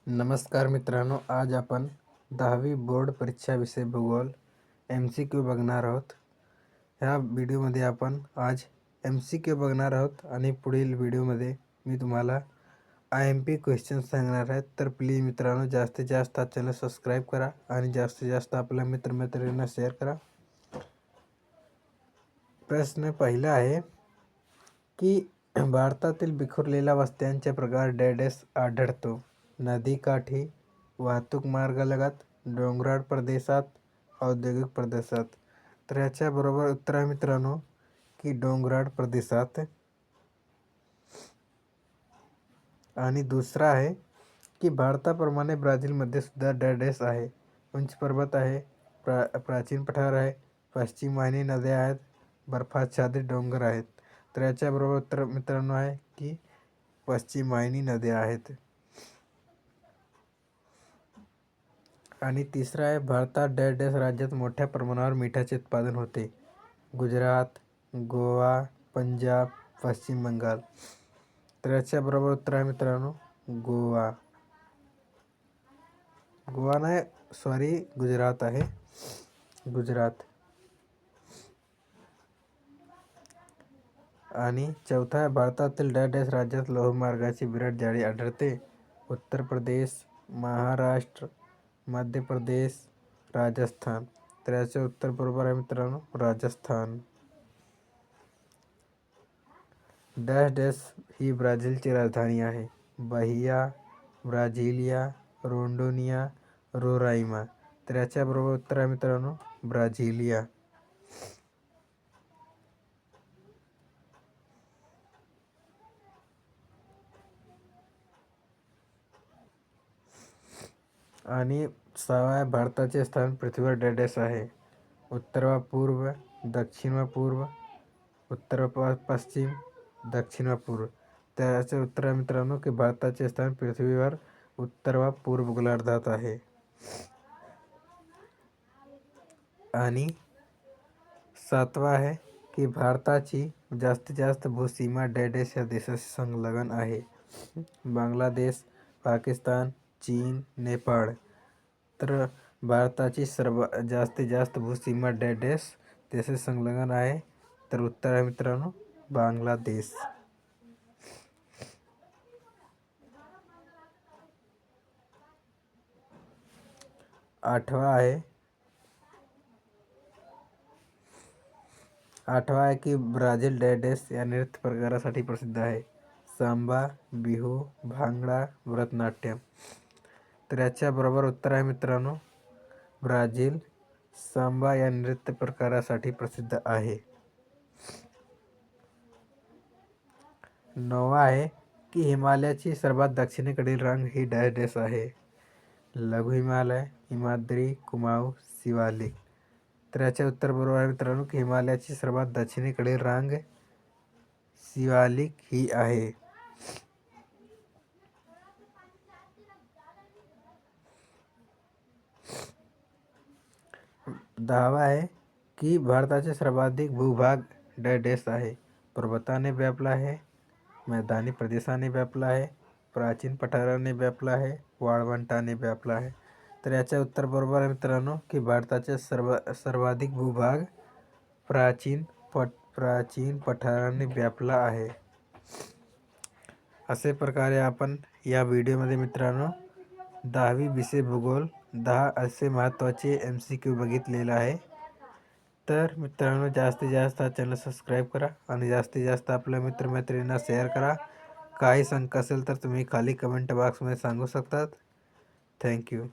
नमस्कार मित्रांनो, आज आपण 10वी बोर्ड परीक्षा विषय भूगोल MCQ बघणार आहोत. ह्या व्हिडिओमध्ये आपण आज MCQ बघणार आहोत आणि पुढील व्हिडिओमध्ये मी तुम्हाला IMP क्वेश्चन सांगणार आहे. तर प्लीज मित्रांनो, जास्तीत जास्त हा चॅनल सबस्क्राईब करा आणि जास्तीत जास्त आपल्या मित्रमैत्रिणींना शेअर करा. प्रश्न पहिला आहे की भारतातील विखुरलेल्या वस्त्यांचे प्रकार डॅश आढळतो. नदीकाठी, वाहतूक मार्गालगत, डोंगराळ प्रदेशात, औद्योगिक प्रदेशात. तर याच्या बरोबर उत्तर आहे मित्रांनो की डोंगराळ प्रदेशात. आणि दुसरा आहे की भारताप्रमाणे ब्राझीलमध्ये सुद्धा डॅश आहे. उंच पर्वत आहे, प्राचीन पठार आहे, पश्चिम वाहिनी नद्या आहेत, बर्फाच्छादित डोंगर आहेत. तर याच्याबरोबर उत्तर मित्रांनो आहे की पश्चिम वाहिनी नद्या आहेत. आणि तिसरा आहे भारतात डॅश राज्यात मोठ्या प्रमाणावर मिठाचे उत्पादन होते. गुजरात, गोवा, पंजाब, पश्चिम बंगाल. तर याच्याबरोबर उत्तर आहे मित्रांनो गोवा. गोवा नाही, सॉरी, गुजरात आहे, गुजरात. आणि चौथा आहे भारतातील डॅश राज्यात लोहमार्गाची विराट जाळी आढळते. उत्तर प्रदेश, महाराष्ट्र, मध्य प्रदेश, राजस्थान. तर याचे उत्तर बरोबर आहे मित्रांनो राजस्थान. डॅश ही ब्राझीलची राजधानी आहे. बाहिया, ब्राझिलिया, रोंडोनिया, रोराइमा. तर याच्याबरोबर उत्तर आहे मित्रांनो ब्राझिलिया. आणि सहावा आहे भारताचे स्थान पृथ्वीवर डॅश आहे. उत्तर व पूर्व, दक्षिण व पूर्व, उत्तर व पश्चिम, दक्षिण व पूर्व. त्याचे उत्तर आहे मित्रांनो की भारताचे स्थान पृथ्वीवर उत्तर व पूर्व गोलार्धात आहे. आणि सातवा आहे की भारताची जास्तीत जास्त भूसीमा डॅश या देशाशी संलग्न आहे. बांगलादेश, पाकिस्तान, चीन, नेपाळ. तर भारताची जास्तीत जास्त भूसीमा डॅश देशाशी संलग्न आहे. तर उत्तर आहे मित्रांनो बांगलादेश. आठवा आहे की ब्राझील डॅश या नृत्य प्रकारासाठी प्रसिद्ध आहे. सांबा, बिहू, भांगडा, भरतनाट्यम. तर याच्या बरोबर उत्तर आहे मित्रांनो ब्राझील सांबा या नृत्य प्रकारासाठी प्रसिद्ध आहे. नववा आहे की हिमालयाची सर्वात दक्षिणेकडील रांग ही डॅश आहे. लघु हिमालय, हिमाद्री, कुमाऊ, शिवालिक. तर याचे उत्तर बरोबर आहे मित्रांनो की हिमालयाची सर्वात दक्षिणेकडील रांग शिवालिक ही आहे. दहावा आहे की भारताचे सर्वाधिक भूभाग डॅश आहे. पर्वताने व्यापला आहे, मैदानी प्रदेशाने व्यापला आहे, प्राचीन पठाराने व्यापला आहे, वाळवंटाने व्यापला आहे. तर याचे उत्तर बरोबर आहे मित्रांनो की भारताचे सर्वाधिक भूभाग प्राचीन पठाराने व्यापला आहे. असे प्रकारे आपण या व्हिडिओमध्ये मित्रांनो 10वी विषय भूगोल 10 असे महत्त्वाचे MCQ बघितलेला आहे. तर मित्रांनो, जास्तीत जास्त हा चॅनल सबस्क्राईब करा आणि जास्तीत जास्त आपल्या मित्रमैत्रिणींना शेअर करा. काही शंका असेल तर तुम्ही खाली कमेंट बॉक्समध्ये सांगू शकतात. थँक्यू.